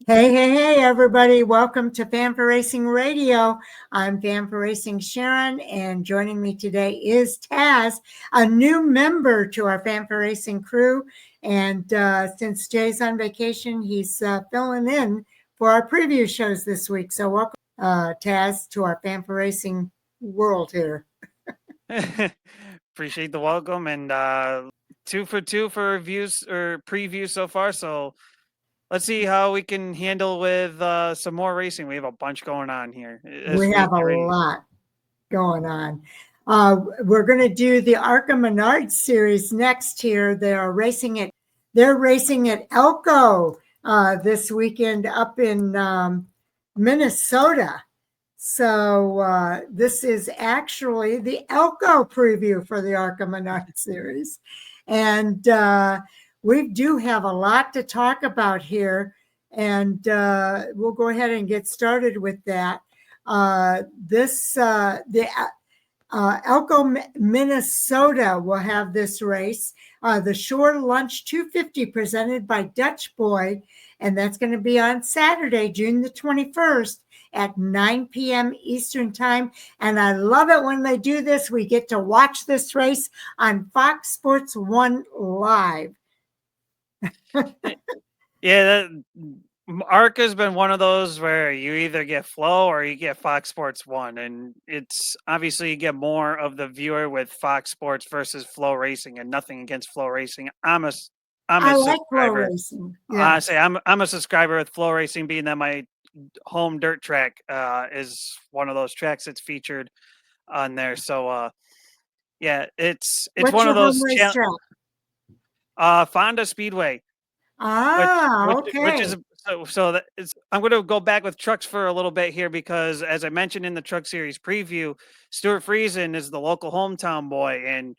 Hey, everybody. Welcome to Fan for Racing Radio. I'm Fan for Racing Sharon, and joining me today is Taz, a new member to our Fan for Racing crew. And since Jay's on vacation, he's filling in for our preview shows this week. So welcome, Taz, to our Fan for Racing world here. Appreciate the welcome, and 2 for 2 for reviews or previews so far. So let's see how we can handle with some more racing. We have a bunch going on here this We week. have a lot going on. We're going to do the ARCA Menards Series next here. They're racing at Elko this weekend up in Minnesota. So this is actually the Elko preview for the ARCA Menards Series. And we do have a lot to talk about here. And we'll go ahead and get started with that. The Elko, Minnesota will have this race, the Shore Lunch 250 presented by Dutch Boy, and that's going to be on Saturday, June the 21st at 9 p.m. Eastern Time. And I love it when they do this. We get to watch this race on Fox Sports 1 live. Yeah, ARCA's been one of those where you either get Flow or you get Fox Sports 1, and it's obviously you get more of the viewer with Fox Sports versus Flow Racing, and nothing against Flow Racing. I like subscriber. Flow Racing. Yeah. I'm a subscriber with Flow Racing, being that my home dirt track is one of those tracks that's featured on there. So yeah, it's What's one of your those home race track? Fonda Speedway. Okay. Which is so that it's. I'm going to go back with trucks for a little bit here because, as I mentioned in the Truck Series preview, Stuart Friesen is the local hometown boy, and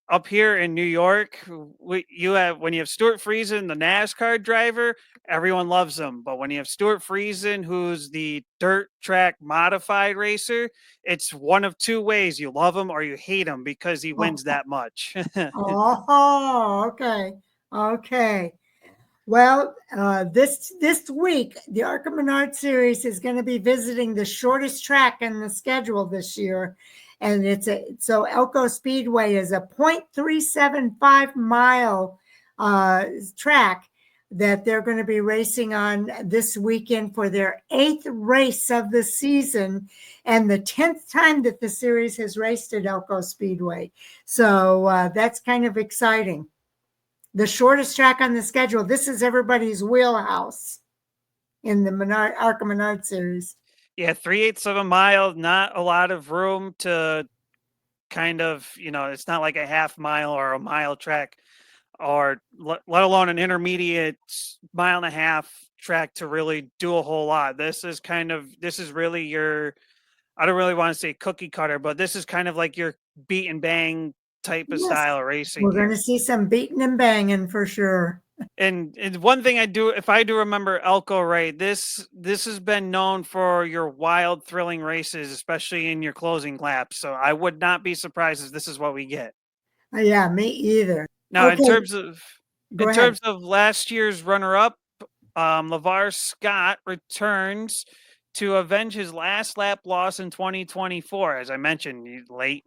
up here in New York, when you have Stuart Friesen, the NASCAR driver, everyone loves him. But when you have Stuart Friesen, who's the dirt track modified racer, it's one of two ways: you love him or you hate him because he wins that much. Okay. Well, this week, the ARCA Menards Series is going to be visiting the shortest track in the schedule this year. And so Elko Speedway is a 0.375 mile track that they're going to be racing on this weekend for their 8th race of the season and the 10th time that the series has raced at Elko Speedway. So that's kind of exciting. The shortest track on the schedule. This is everybody's wheelhouse in the ARCA Menards Series. Yeah, 3/8 of a mile, not a lot of room to kind of, it's not like a half mile or a mile track, or let alone an intermediate mile and a half track to really do a whole lot. This is really your, I don't really want to say cookie cutter, but this is kind of like your beat and bang type of style of racing. We're going to see some beating and banging for sure. And one thing if I do remember Elko right, this has been known for your wild, thrilling races, especially in your closing laps. So I would not be surprised if this is what we get. Yeah, me either. Now, in terms of last year's runner-up, LeVar Scott returns to avenge his last lap loss in 2024. As I mentioned, late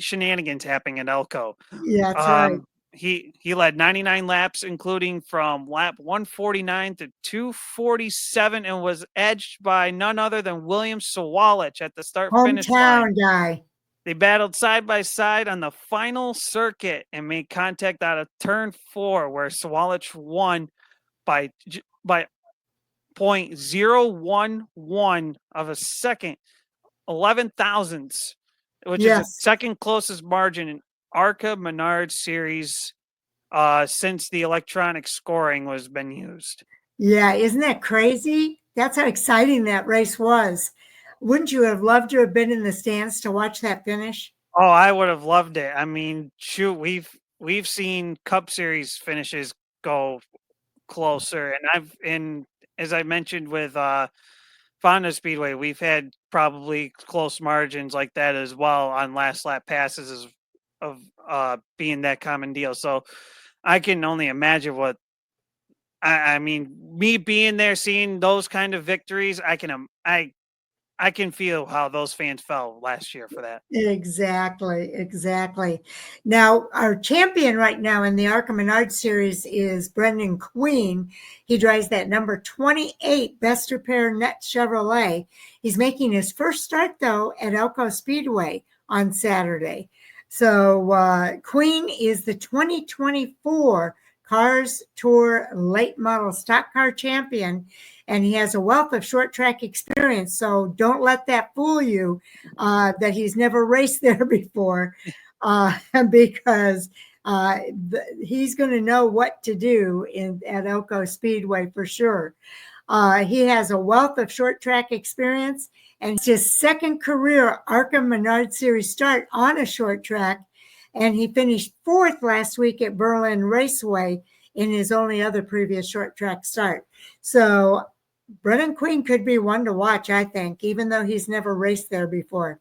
shenanigans happening at Elko. Yeah, that's right. He led 99 laps, including from lap 149 to 247, and was edged by none other than William Sawalich at the start-finish line. Hometown guy. They battled side by side on the final circuit and made contact out of turn 4, where Sawalich won by 0.011 of a second, 11 thousandths, which is the second closest margin in ARCA Menards Series since the electronic scoring was been used. Yeah, isn't that crazy? That's how exciting that race was. Wouldn't you have loved to have been in the stands to watch that finish? Oh, I would have loved it. I mean, shoot, we've seen Cup Series finishes go closer, and as I mentioned with Fonda Speedway, we've had probably close margins like that as well on last lap passes of being that common deal. So I can only imagine what I mean, me being there, seeing those kind of victories, I can feel how those fans felt last year for that. Exactly, exactly. Now, our champion right now in the ARCA Menards Series is Brendan Queen. He drives that number 28 Best Repair Net Chevrolet. He's making his first start, though, at Elko Speedway on Saturday. So, Queen is the 2024 Cars Tour Late Model Stock Car Champion, and he has a wealth of short track experience. So, don't let that fool you that he's never raced there before, because he's going to know what to do at Elko Speedway for sure. He has a wealth of short track experience, and it's his second career ARCA Menards Series start on a short track. And he finished fourth last week at Berlin Raceway in his only other previous short track start. So Brennan Queen could be one to watch, I think, even though he's never raced there before.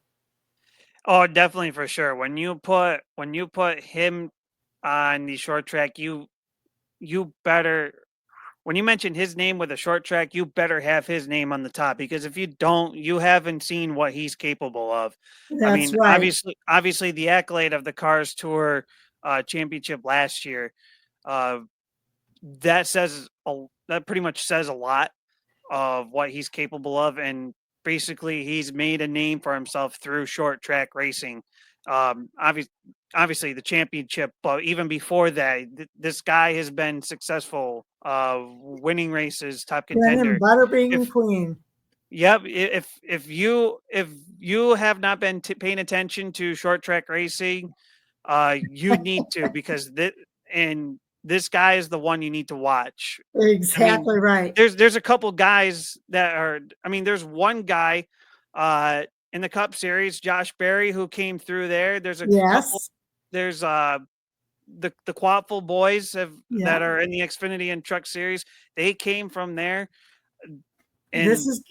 Oh, definitely for sure. When you put him on the short track, you better, when you mention his name with a short track, you better have his name on the top, because if you don't, you haven't seen what he's capable of. I That's mean, right. obviously the accolade of the Cars Tour championship last year, uh, that pretty much says a lot of what he's capable of, and basically he's made a name for himself through short track racing. Obviously the championship, but even before that, this guy has been successful, winning races, top Brennan contender. Butterbean If Queen. Yep, if you have not been paying attention to short track racing, you need to, because this guy is the one you need to watch. I mean, Exactly right. there's a couple guys that are. I mean, there's one guy uh, in the Cup Series, Josh Berry, who came through there. There's a couple. Yes. There's the Quaffle boys Yeah. that are in the Xfinity and Truck Series. They came from there, This and is,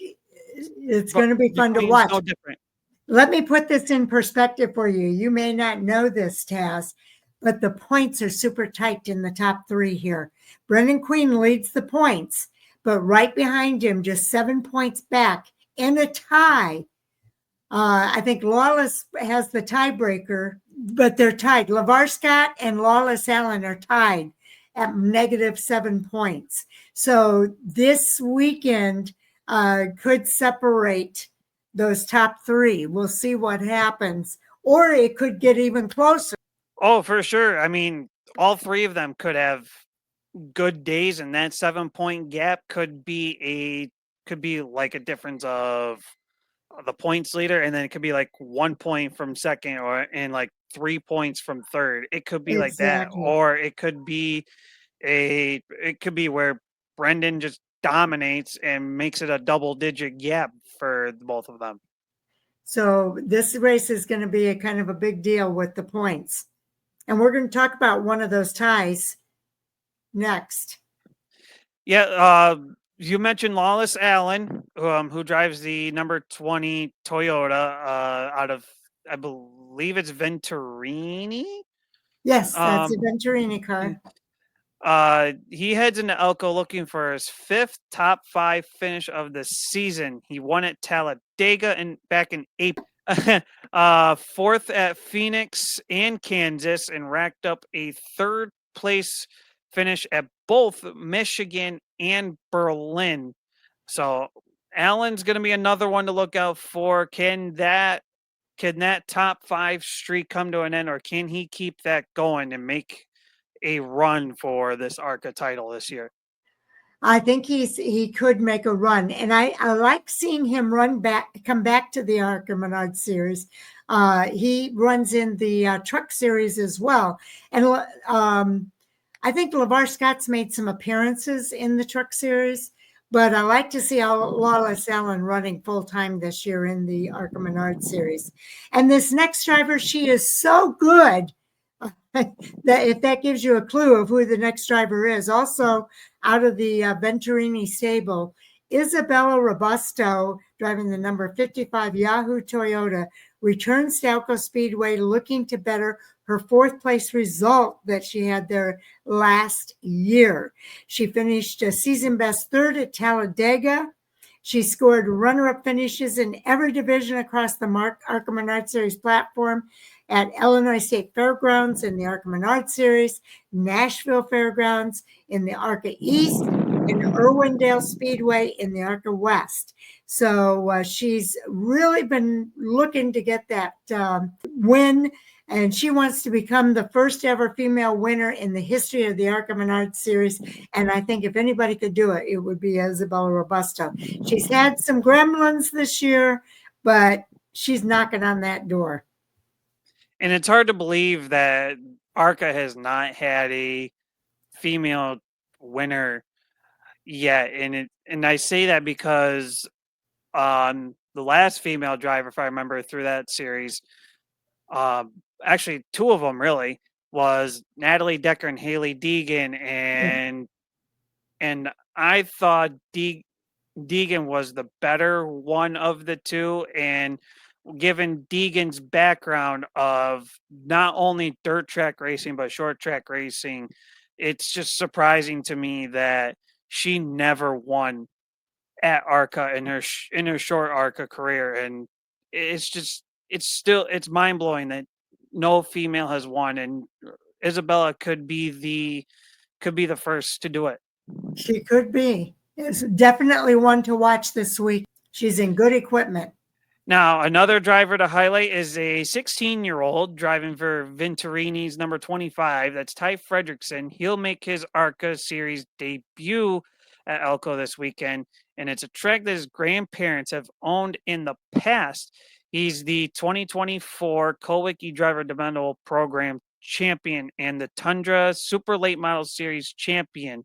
it's but going to be the fun to Queen's watch. no different. Let me put this in perspective for you. You may not know this, Taz, but the points are super tight in the top three here. Brendan Queen leads the points, but right behind him, just 7 points back in a tie. I think Lawless has the tiebreaker, but they're tied. LeVar Scott and Lawless Allen are tied at -7 points. So this weekend could separate those top three. We'll see what happens, or it could get even closer. Oh, for sure. I mean, all three of them could have good days, and that 7 point gap could be like a difference of the points leader, and then it could be like 1 point from second, or and like 3 points from third. It could be like that, Exactly. or it could be where Brendan just dominates and makes it a double digit gap for both of them. So this race is going to be a kind of a big deal with the points. And we're going to talk about one of those ties next. Yeah, you mentioned Lawless Allen, who drives the number 20 Toyota out of, I believe it's Venturini. Yes, that's a Um, Venturini car. he heads into Elko looking for his fifth top five finish of the season. He won at Talladega and back in April. Fourth at Phoenix and Kansas, and racked up a third place finish at both Michigan and Berlin. So Allen's going to be another one to look out for. Can that top five streak come to an end, or can he keep that going and make a run for this ARCA title this year? I think he could make a run, and I like seeing him come back to the ARCA Menards Series. He runs in the Truck Series as well, and I think LeVar Scott's made some appearances in the Truck Series, but I like to see Lawless Allen running full time this year in the ARCA Menards Series. And this next driver, she is so good that if that gives you a clue of who the next driver is. Also, out of the Venturini stable Isabella Robusto, driving the number 55 Yahoo Toyota, returns to Elko Speedway looking to better her fourth place result that she had there last year. She finished a season best third at Talladega. She scored runner-up finishes in every division across the ARCA Menards Series platform at Illinois State Fairgrounds in the ARCA Menards Series, Nashville Fairgrounds in the ARCA East, and Irwindale Speedway in the ARCA West. So she's really been looking to get that win, and she wants to become the first ever female winner in the history of the ARCA Menards Series. And I think if anybody could do it, it would be Isabella Robusto. She's had some gremlins this year, but she's knocking on that door. And it's hard to believe that ARCA has not had a female winner yet. And I say that because the last female driver, if I remember, through that series, actually two of them really, was Natalie Decker and Haley Deegan, and I thought Deegan was the better one of the two, and given Deegan's background of not only dirt track racing but short track racing, it's just surprising to me that she never won at ARCA in her short ARCA career. And it's mind blowing that no female has won, and Isabella could be the first to do it. She could be. It's definitely one to watch this week. She's in good equipment. Now, another driver to highlight is a 16-year-old driving for Venturini's number 25. That's Ty Fredrickson. He'll make his ARCA Series debut at Elko this weekend, and it's a track that his grandparents have owned in the past. He's the 2024 Kowicki Driver Developmental Program champion and the Tundra Super Late Model Series champion.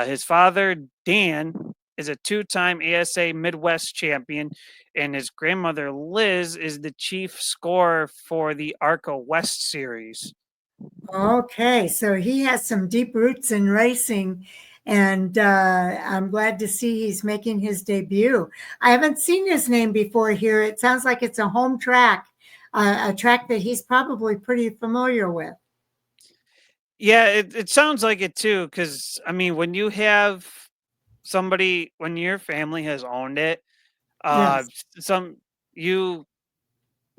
His father, Dan, is a two-time ASA Midwest champion, and his grandmother, Liz, is the chief scorer for the ARCA West Series. Okay, so he has some deep roots in racing, and I'm glad to see he's making his debut. I haven't seen his name before here. It sounds like it's a home track, a track that he's probably pretty familiar with. Yeah, it sounds like it too, because I mean, when you have somebody, when your family has owned it, Yes. some you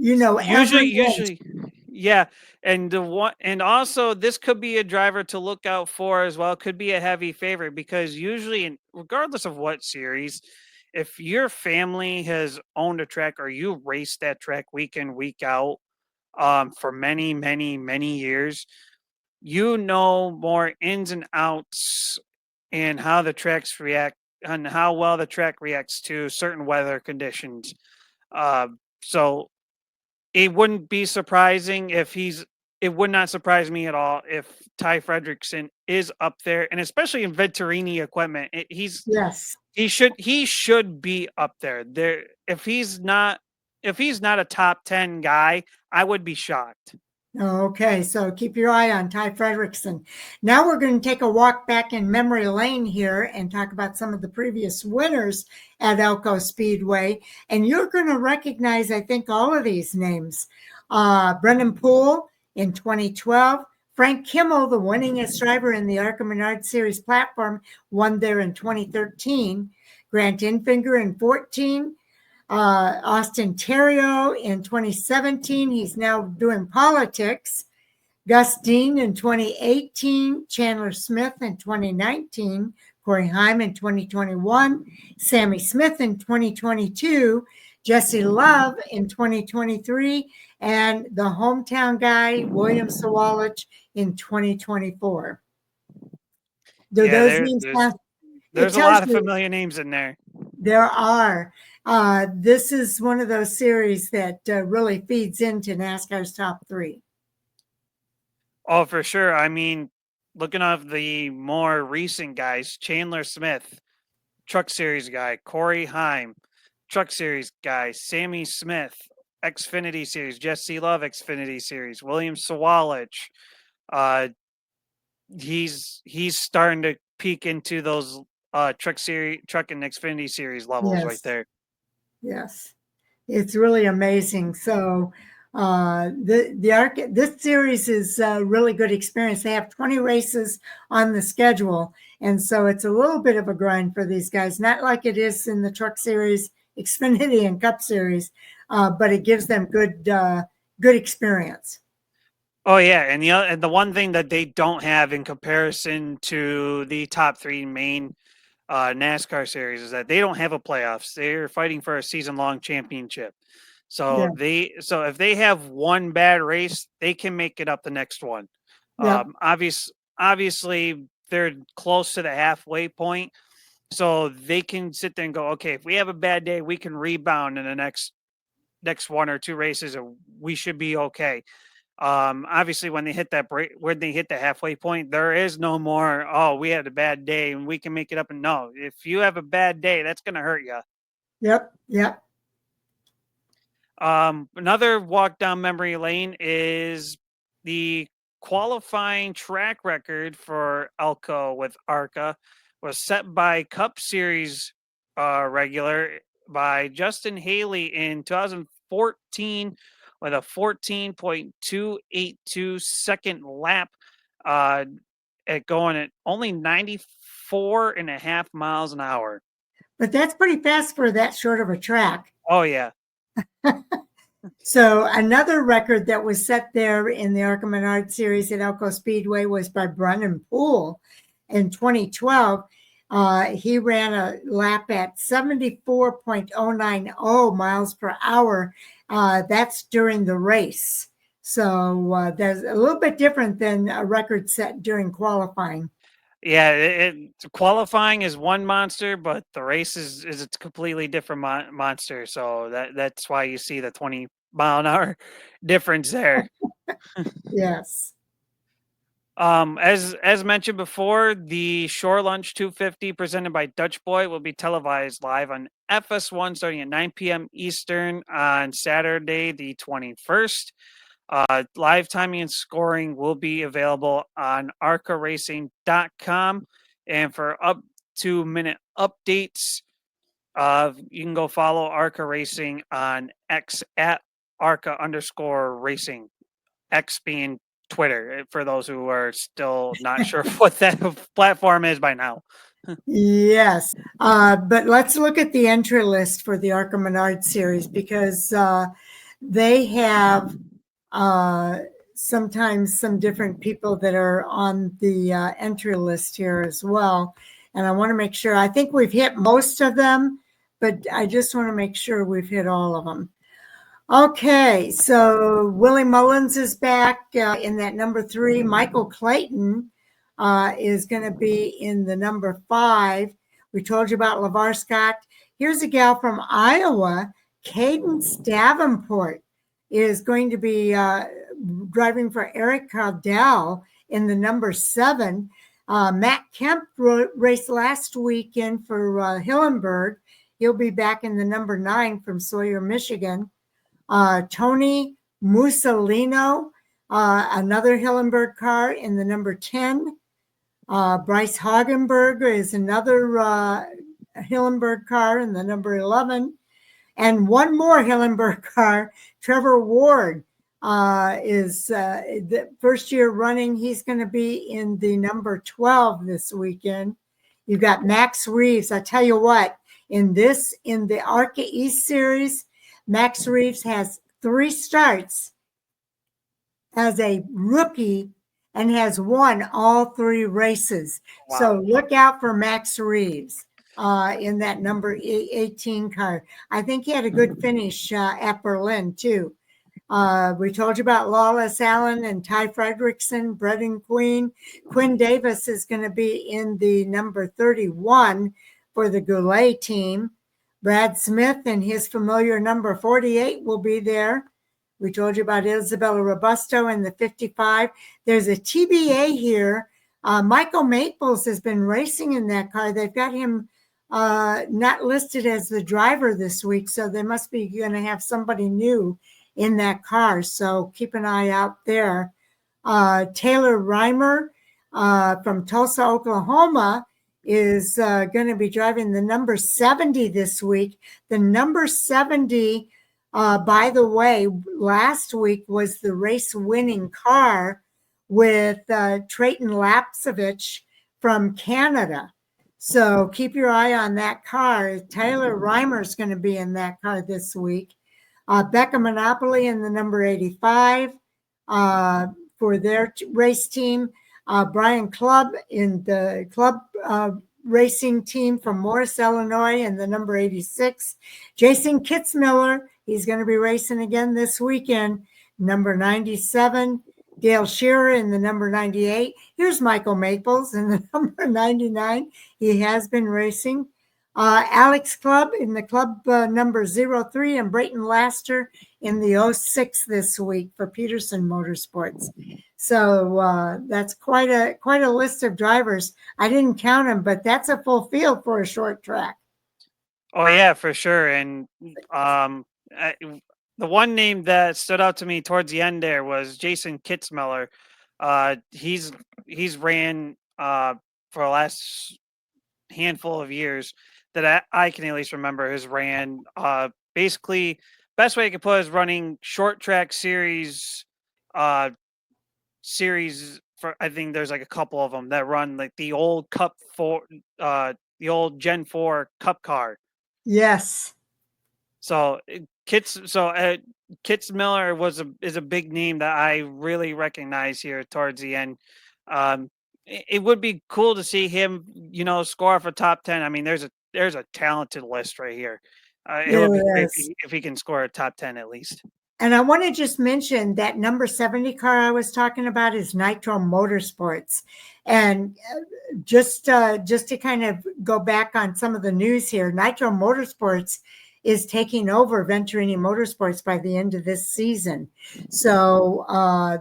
Every inch. usually yeah, and the one, and also this could be a driver to look out for as well. Could be a heavy favorite, because usually, regardless of what series, if your family has owned a track or you race that track week in week out for many many years, you know more ins and outs and how the tracks react and how well the track reacts to certain weather conditions. So it wouldn't be surprising if it would not surprise me at all if Ty Fredrickson is up there, and especially in Venturini equipment. Yes. He should be up there. If he's not a top 10 guy, I would be shocked. Okay, so keep your eye on Ty Fredrickson. Now we're going to take a walk back in memory lane here and talk about some of the previous winners at Elko Speedway. And you're going to recognize, I think, all of these names. Brendan Poole in 2012. Frank Kimmel, the winningest driver in the ARCA Menards Series platform, won there in 2013. Grant Infinger in 14. Austin Terrio in 2017. He's now doing politics. Gus Dean in 2018. Chandler Smith in 2019. Corey Heim in 2021. Sammy Smith in 2022. Jesse Love in 2023. And the hometown guy, William Sawalich, in 2024. There's a lot of familiar names in there. There are. This is one of those series that really feeds into NASCAR's top three. Oh, for sure. I mean, looking off the more recent guys, Chandler Smith, Truck Series guy, Corey Heim, Truck Series guy, Sammy Smith, Xfinity Series, Jesse Love, Xfinity Series, William Sawalich. He's starting to peek into those truck and Xfinity series levels right Yes. there. Yes. It's really amazing. So this series is a really good experience. They have 20 races on the schedule, and so it's a little bit of a grind for these guys. Not like it is in the Truck Series, Xfinity, and Cup Series, but it gives them good experience. Oh yeah, and the one thing that they don't have in comparison to the top three main NASCAR series is that they don't have a playoffs. They're fighting for a season-long championship. Yeah. So if they have one bad race, they can make it up the next one. Yep. Obviously, they're close to the halfway point, so they can sit there and go, okay, if we have a bad day, we can rebound in the next one or two races, and we should be okay. Obviously, when they hit that break, when they hit the halfway point, there is no more. Oh, we had a bad day and we can make it up. And no, if you have a bad day, that's going to hurt you. Yep. Yep. Another walk down memory lane is the qualifying track record for Elko with ARCA was set by Cup Series regular by Justin Haley in 2014 with a 14.282 second lap at going at only 94 and a half miles an hour. But that's pretty fast for that short of a track. Oh, yeah. So another record that was set there in the ARCA Menards Series at Elko Speedway was by Brennan Poole in 2012. He ran a lap at 74.090 miles per hour. That's during the race. So that's a little bit different than a record set during qualifying. Yeah, qualifying is one monster, but the race is a completely different monster. So that's why you see the 20-mile-an-hour difference there. Yes. As mentioned before, the Shore Lunch 250 presented by Dutch Boy will be televised live on FS1 starting at 9 p.m. Eastern on Saturday, the 21st. Live timing and scoring will be available on arcaracing.com. And for up to minute updates, you can go follow ARCA Racing on X at ARCA_racing, X being Twitter, for those who are still not sure what that platform is by now. Yes. But let's look at the entry list for the ARCA Menards series because they have sometimes some different people that are on the entry list here as well. And I want to make sure, I think we've hit most of them, but I just want to make sure we've hit all of them. Okay, so Willie Mullins is back in that number 3. Michael Clayton is going to be in the number 5. We told you about LeVar Scott. Here's a gal from Iowa, Cadence Davenport, is going to be driving for Eric Cardell in the number 7. Matt Kemp raced last weekend for Hillenburg. He'll be back in the number 9 from Sawyer, Michigan. Tony Mussolino, another Hillenburg car in the number 10. Bryce Hagenberger is another Hillenburg car in the number 11. And one more Hillenburg car, Trevor Ward, is the first year running. He's going to be in the number 12 this weekend. You've got Max Reeves. I tell you what, in the ARCA East Series, Max Reeves has 3 starts as a rookie and has won all 3 races. Wow. So look out for Max Reeves in that number 18 car. I think he had a good finish at Berlin too. We told you about Lawless Allen and Ty Fredrickson, Brendan Quinn. Quinn Davis is going to be in the number 31 for the Goulet team. Brad Smith and his familiar number 48 will be there. We told you about Isabella Robusto in the 55. There's a TBA here. Michael Maples has been racing in that car. They've got him not listed as the driver this week, so they must be going to have somebody new in that car. So keep an eye out there. Taylor Reimer from Tulsa, Oklahoma is going to be driving the number 70 this week. The number 70, by the way, last week was the race winning car with Trayton Lapsevich from Canada. So keep your eye on that car. Tyler Reimer is going to be in that car this week. Becca Monopoly in the number 85 for their race team. Brian Clubb in the club racing team from Morris, Illinois, in the number 86. Jason Kitzmiller, he's going to be racing again this weekend, number 97. Dale Shearer in the number 98. Here's Michael Maples in the number 99. He has been racing. Alex Clubb in the club number 03, and Brayton Laster in the 06 this week for Peterson Motorsports. So that's quite a list of drivers. I didn't count them, but that's a full field for a short track. Oh yeah, for sure. And the one name that stood out to me towards the end there was Jason Kitzmiller. He's ran for the last handful of years that I can at least remember has ran basically best way I could put it is running short track series for, I think there's like a couple of them that run like the old Cup 4 the old Gen 4 Cup car. Yes. So Kitzmiller is a big name that I really recognize here towards the end. It would be cool to see him, score for top 10. I mean, there's a talented list right here. It would be great if he can score a top 10 at least. And I want to just mention that number 70 car I was talking about is Nitro Motorsports. And just to kind of go back on some of the news here, Nitro Motorsports is taking over Venturini Motorsports by the end of this season. So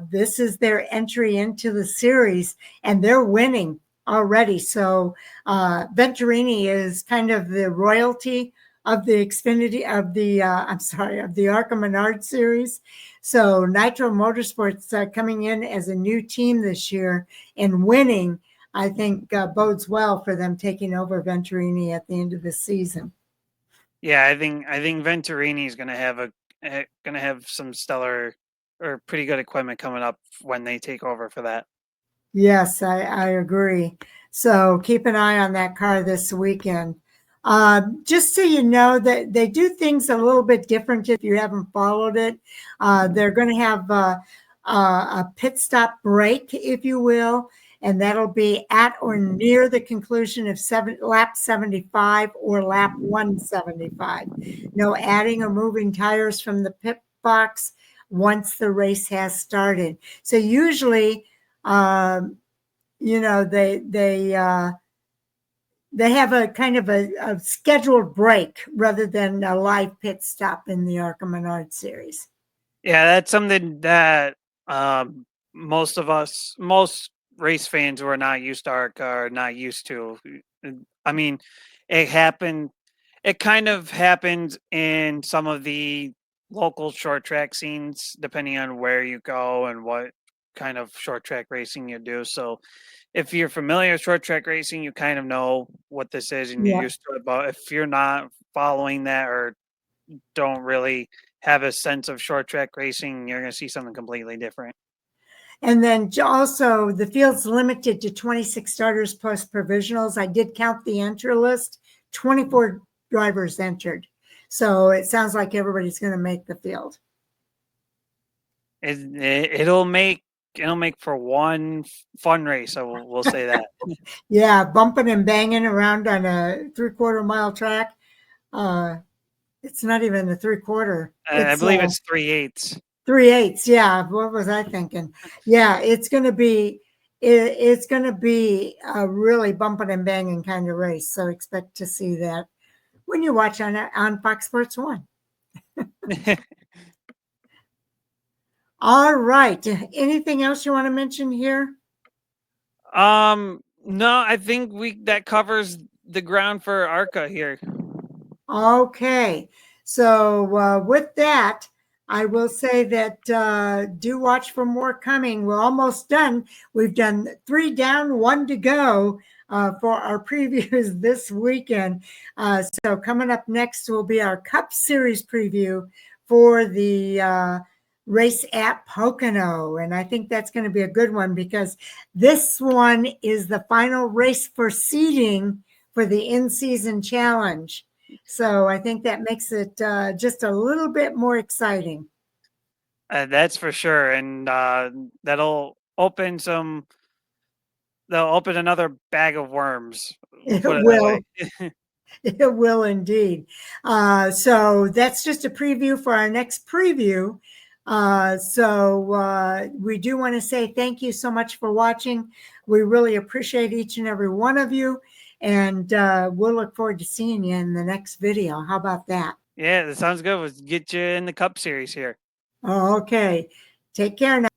this is their entry into the series, and they're winning already. So Venturini is kind of the royalty of the Xfinity of the ARCA Menards Series. So Nitro Motorsports coming in as a new team this year and winning, I think bodes well for them taking over Venturini at the end of the season. Yeah, I think Venturini is going to have some stellar or pretty good equipment coming up when they take over for that. Yes, I agree. So keep an eye on that car this weekend. Just so you know that they do things a little bit different if you haven't followed it. They're going to have a pit stop break, if you will, and that'll be at or near the conclusion of lap 75 or lap 175. No adding or moving tires from the pit box once the race has started. So usually, they have a kind of a scheduled break rather than a live pit stop in the ARCA Menards Series. Yeah, that's something that most race fans who are not used to ARCA are not used to. I mean, it kind of happened in some of the local short track scenes, depending on where you go and what kind of short track racing you do. So if you're familiar with short track racing, you kind of know what this is and you're used to it. But if you're not following that or don't really have a sense of short track racing, you're going to see something completely different. And then also the field's limited to 26 starters plus provisionals. I did count the entry list, 24 drivers entered. So it sounds like everybody's going to make the field. It'll make for one fun race. So we'll say that. Yeah, bumping and banging around on a 3/4 mile track. It's not even a 3/4. I believe it's 3/8. 3/8. Yeah. What was I thinking? Yeah, it's going to be a really bumping and banging kind of race. So expect to see that when you watch on Fox Sports 1. All right. Anything else you want to mention here? No, I think that covers the ground for ARCA here. Okay. So with that, I will say that do watch for more coming. We're almost done. We've done 3 down, 1 to go for our previews this weekend. So coming up next will be our Cup Series preview for the race at Pocono. And I think that's going to be a good one because this one is the final race for seeding for the in-season challenge. So I think that makes it just a little bit more exciting. That's for sure. And that'll open they'll open another bag of worms. We'll It put it that will. way. It will indeed. So that's just a preview for our next preview. We do want to say thank you so much for watching. We really appreciate each and every one of you. And we'll look forward to seeing you in the next video. How about that? Yeah, that sounds good. Let's get you in the Cup Series here. Okay. Take care now.